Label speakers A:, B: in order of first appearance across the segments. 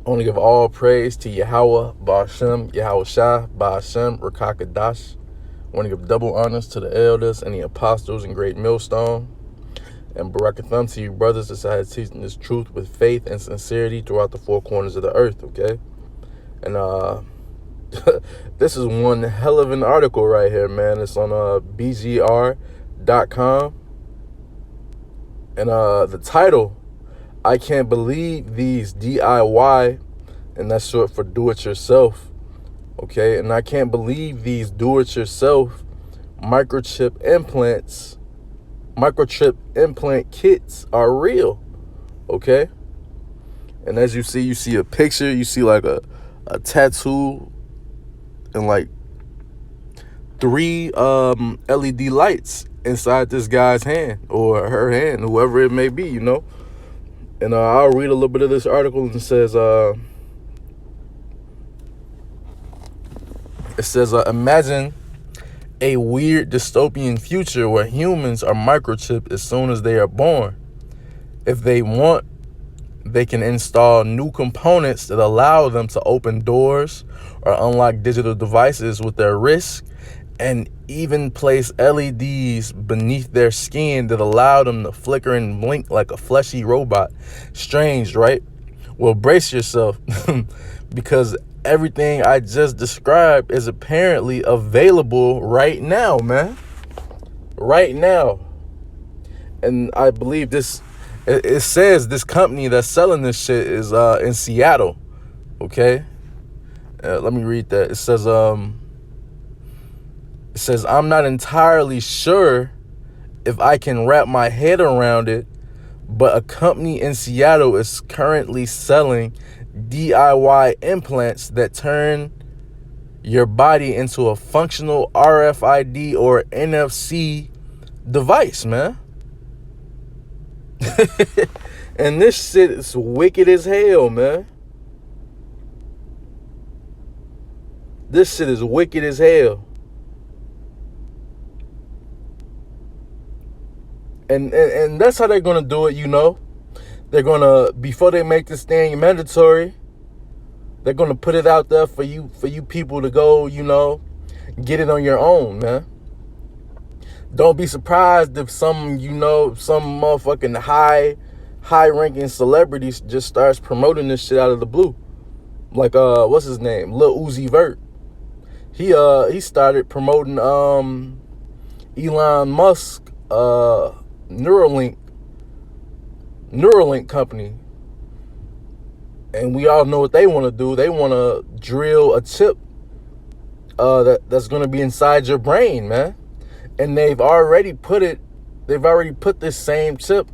A: I want to give all praise to Yahweh, Ba'ashem, Yahweh Shah, Ba'ashem, Rakakadash. I want to give double honors to the elders and the apostles and great millstone. And barakatham to you brothers decided teaching this truth with faith and sincerity throughout the four corners of the earth, okay? And this is one hell of an article right here, man. It's on bgr.com. And the title, I can't believe these DIY, and that's short for do-it-yourself, okay? And I can't believe these do-it-yourself microchip implant kits are real, okay? And as you see a picture, you see like a tattoo and like 3 LED lights inside this guy's hand or her hand, whoever it may be, you know? And I'll read a little bit of this article, and it says, imagine a weird dystopian future where humans are microchipped as soon as they are born. If they want, they can install new components that allow them to open doors or unlock digital devices with their wrist, and even place LEDs beneath their skin that allow them to flicker and blink like a fleshy robot. Strange, right? Well, brace yourself because everything I just described is apparently available right now, man. Right now. And I believe this, it says this company that's selling this shit is in Seattle, okay? Let me read that. It says, I'm not entirely sure if I can wrap my head around it, but a company in Seattle is currently selling DIY implants that turn your body into a functional RFID or NFC device, man. And this shit is wicked as hell, man. This shit is wicked as hell. And that's how they're going to do it, you know. They're going to, before they make this thing mandatory, they're going to put it out there for you people to go, you know, get it on your own, man. Don't be surprised if some motherfucking high-ranking celebrities just starts promoting this shit out of the blue. Like, what's his name? Lil Uzi Vert. He started promoting Elon Musk Neuralink company, and we all know what they want to do. They want to drill a chip that's going to be inside your brain, man. And they've already put this same chip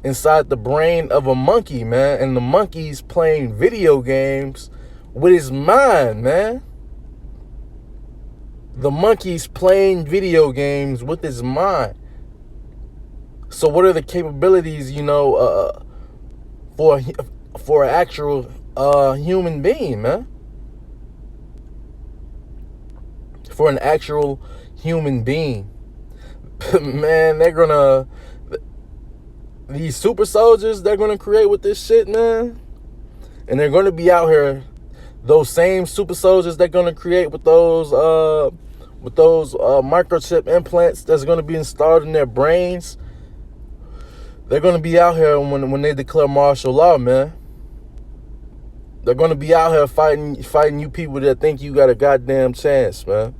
A: inside the brain of a monkey, man, and the monkey's playing video games with his mind, man. The monkey's playing video games with his mind. So what are the capabilities, you know, for an actual human being, man? For an actual human being. Man, these super soldiers they're going to create with this shit, man. And they're going to be out here, those same super soldiers they're going to create with those microchip implants that's going to be installed in their brains. They're going to be out here when they declare martial law, man. They're going to be out here fighting you people that think you got a goddamn chance, man.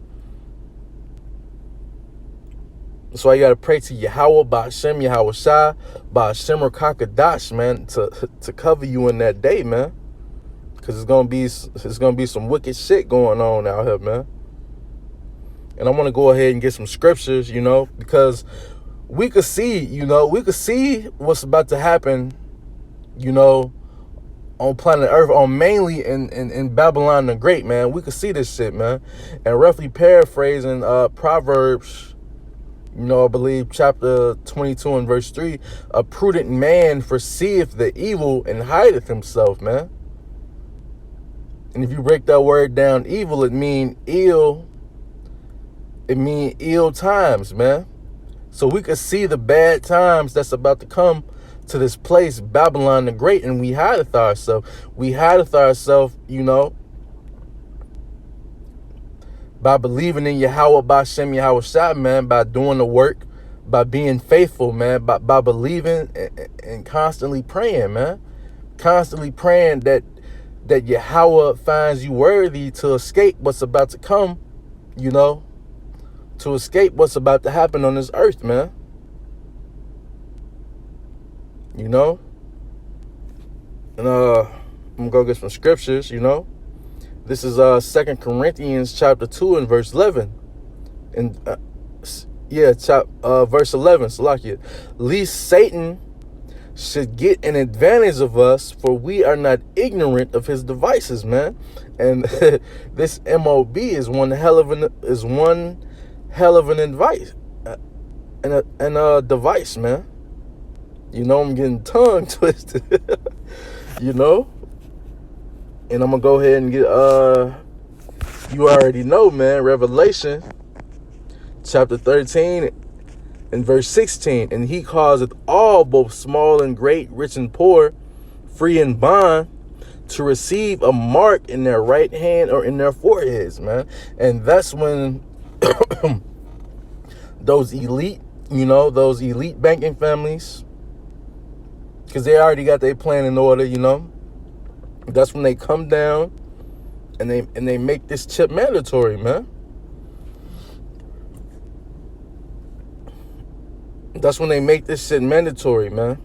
A: So I got to pray to Yahweh, Ba'ashem, Yahweh Shah, Ba'ashem or Kakadash, man, to cover you in that day, man. Because it's gonna be some wicked shit going on out here, man. And I want to go ahead and get some scriptures, you know, because we could see what's about to happen, you know, on planet Earth, mainly in Babylon the Great, man. We could see this shit, man. And roughly paraphrasing Proverbs, you know, I believe chapter 22 and verse 3, a prudent man foreseeth the evil and hideth himself, man. And if you break that word down, evil, it mean ill times, man. So we could see the bad times that's about to come to this place, Babylon the Great, and we hideth ourselves. We hideth ourselves, by believing in Yahweh, by Shem Yahweh Shai, man, by doing the work, by being faithful, man, by believing and constantly praying, man. Constantly praying that Yahweh finds you worthy to escape what's about to come, to escape what's about to happen on this earth, man. And I'm gonna go get some scriptures, This is 2 Corinthians chapter 2 and verse 11. And verse 11, Salakia. Lest Satan should get an advantage of us, for we are not ignorant of his devices, man. And this M.O.B. is one hell of an advice and a device, man. I'm getting tongue twisted. And I'm gonna go ahead and get you already know, man, Revelation chapter 13 and verse 16. And he causeth all, both small and great, rich and poor, free and bond, to receive a mark in their right hand or in their foreheads, man. And that's when those elite banking families, because they already got their plan in order, that's when they come down and they make this chip mandatory, man. That's when they make this shit mandatory, man.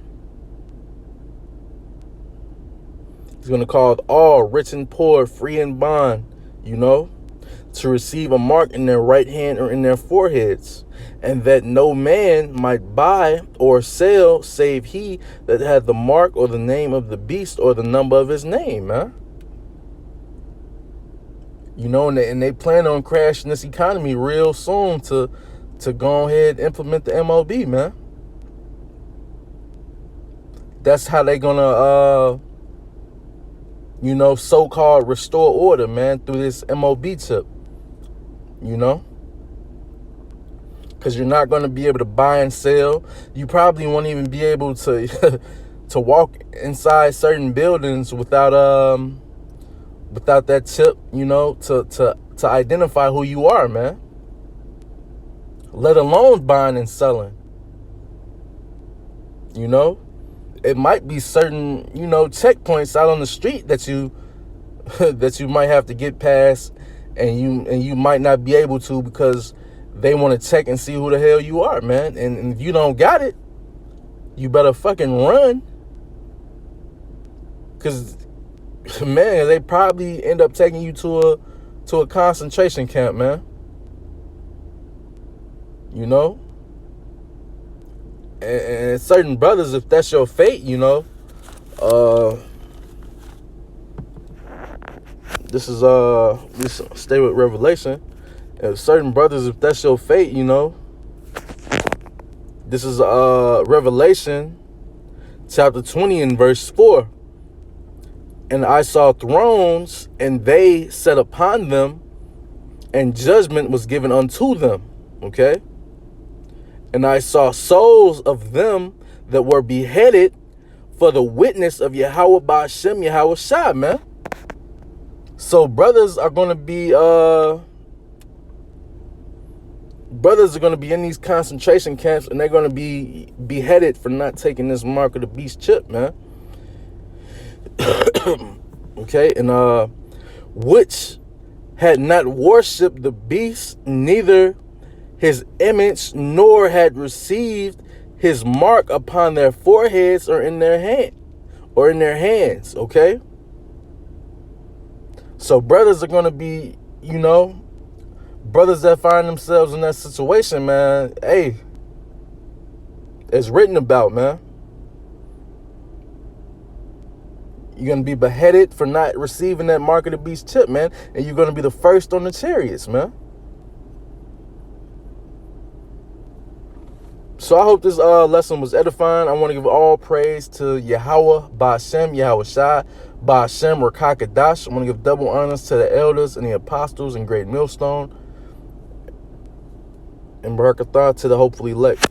A: He's going to call all, rich and poor, free and bond, to receive a mark in their right hand or in their foreheads, and that no man might buy or sell save he that had the mark or the name of the beast or the number of his name, man. And they plan on crashing this economy real soon to go ahead and implement the M.O.B, man. That's how they gonna, so-called restore order, man, through this M.O.B tip, Because you're not going to be able to buy and sell. You probably won't even be able to to walk inside certain buildings without that chip, to identify who you are, man. Let alone buying and selling. It might be certain, checkpoints out on the street that you that you might have to get past, and you might not be able to because they want to check and see who the hell you are, man. And if you don't got it, you better fucking run. Cause man, they probably end up taking you to a concentration camp, man. And certain brothers, if that's your fate, this stay with Revelation. And certain brothers, if that's your fate, this is Revelation chapter 20 and verse 4. And I saw thrones, and they sat upon them, and judgment was given unto them. Okay? And I saw souls of them that were beheaded for the witness of Yahweh by Shem Yahweh Shai, man. So brothers are going to be in these concentration camps, and they're going to be beheaded for not taking this mark of the beast chip, man. Okay, and which had not worshipped the beast, neither his image, nor had received his mark upon their foreheads or in their hands. Okay, so brothers are going to be, brothers that find themselves in that situation, man. Hey, it's written about, man. You're going to be beheaded for not receiving that mark of the beast chip, man. And you're going to be the first on the chariots, man. So I hope this lesson was edifying. I want to give all praise to Yahweh, Ba'ashem, Yahweh Shai, Ba'ashem, Rakakadash. I want to give double honors to the elders and the apostles and great millstone. And barakatah to the hopefully elect.